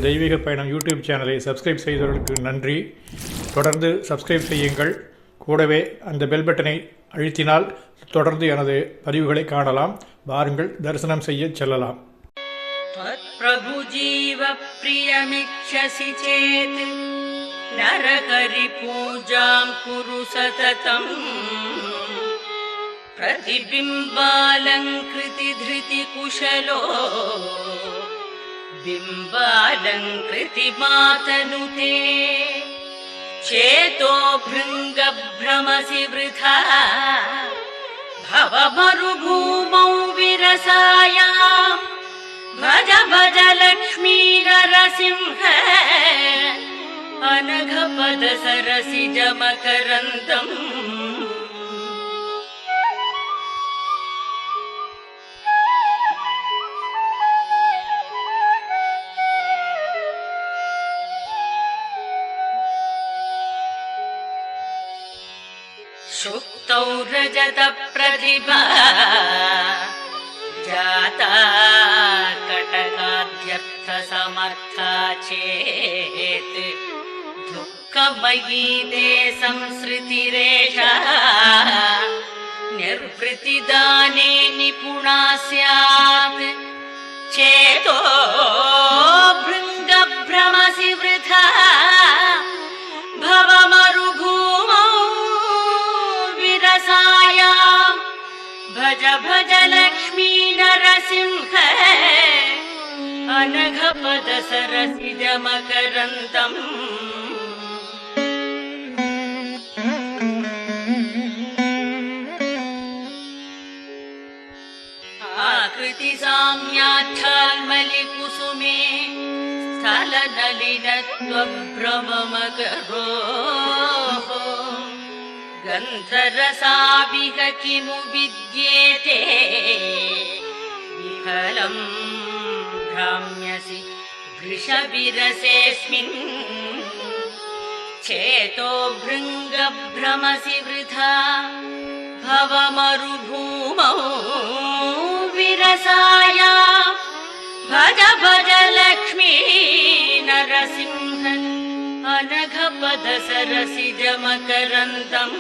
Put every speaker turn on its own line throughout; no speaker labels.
தெய்வீக பயணம் யூடியூப் சேனலை சப்ஸ்கிரைப் செய்தவர்களுக்கு நன்றி. தொடர்ந்து சப்ஸ்கிரைப் செய்யுங்கள். கூடவே அந்த பெல் பட்டனை அழுத்தினால் தொடர்ந்து எனது பதிவுகளை காணலாம். வாருங்கள், தரிசனம் செய்ய செல்லலாம்.
प्रभु जीव प्रियमिच्छसि चेत् नरहरि पूजां कुरु सततम्. प्रतिबिम्बालङ्कृति धृति कुशलो बिम्बालङ्कृति मातनुते. चेतो भृङ्गभ्रमसि वृथा भवमरुभूमौ विरसायाम्. भज भज लक्ष्मी नरसिंह अनघपद सरसिज मकरन्दम्. शुक्तौ रजत प्रतिभा जाता कटकाध्यर्थ समर्था चेत्. दुःखमयी ते संसृतिरेषा निर्वृतिदाने निपुणा स्यात्. चेतो भृङ्गभ्रमसि वृथा भवमरुभूमौ विरसायाम्. भज भज लक्ष्मी नरसिंह अनघपद सरसिज मकरन्दम्. आकृति साम्याच्छाल्मलिकुसुमे स्थलनलिनत्वभ्रममकरोः. गन्धरसाविह किमु विद्येते विफलं भ्राम्यसि वृषविरसेऽस्मिन्. चेतो भृङ्गभ्रमसि वृथा भवमरुभूमौ विरसायाम्. भज भज लक्ष्मी नरसिंह अनघपद सरसिज मकरन्दम्.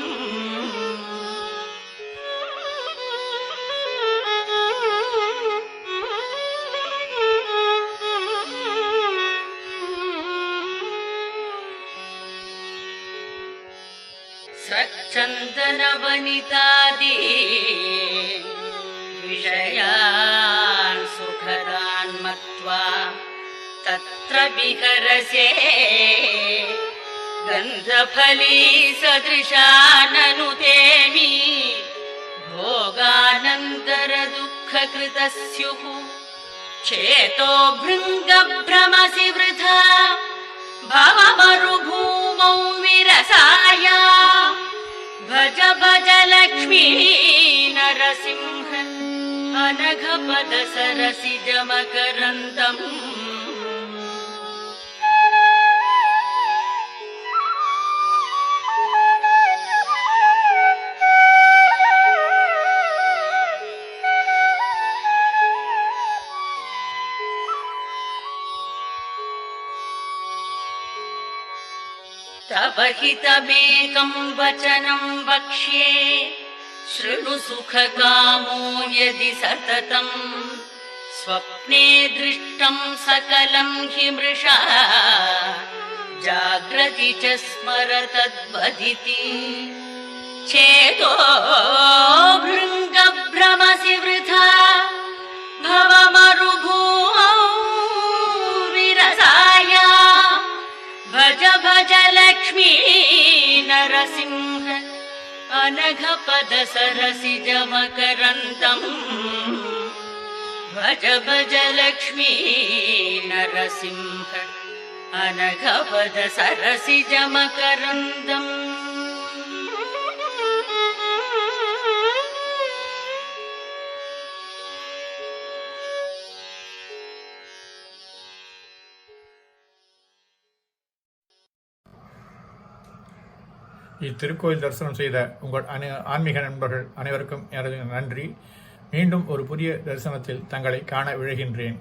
सच्चन्दन वनितादि विषयान् सुखदान् मत्वा तत्र विहरसे. गन्धफली सदृशाननुतेमि भोगानन्दर दुःखकृतः स्युः. चेतो भृङ्गभ्रमसि वृथा भवमरुभूमौ विरसायाम्. भज भज लक्ष्मी नरसिंह अनघपद सरसिज मकरन्दम्. तव हितमेकं वचनं वक्ष्ये शृणु सुखकामो यदि सततं. स्वप्ने दृष्टं सकलं हि मृषा जाग्रति च स्मर तद्वदिति. चेतो भृङ्गभ्रमसि वृथा भवमरुभूमौ विरसायाम्. भज भज लक्ष्मी नरसिंह अनघपद सरसिज मकरन्दम्. भज भज लक्ष्मी नरसिंह अनघपद सरसिज मकरन्दम्.
இத்திருக்கோயில் தரிசனம் செய்த உங்கள் ஆன்மீக நண்பர்கள் அனைவருக்கும் எனது நன்றி. மீண்டும் ஒரு புதிய தரிசனத்தில் தங்களை காண விழைகின்றேன்.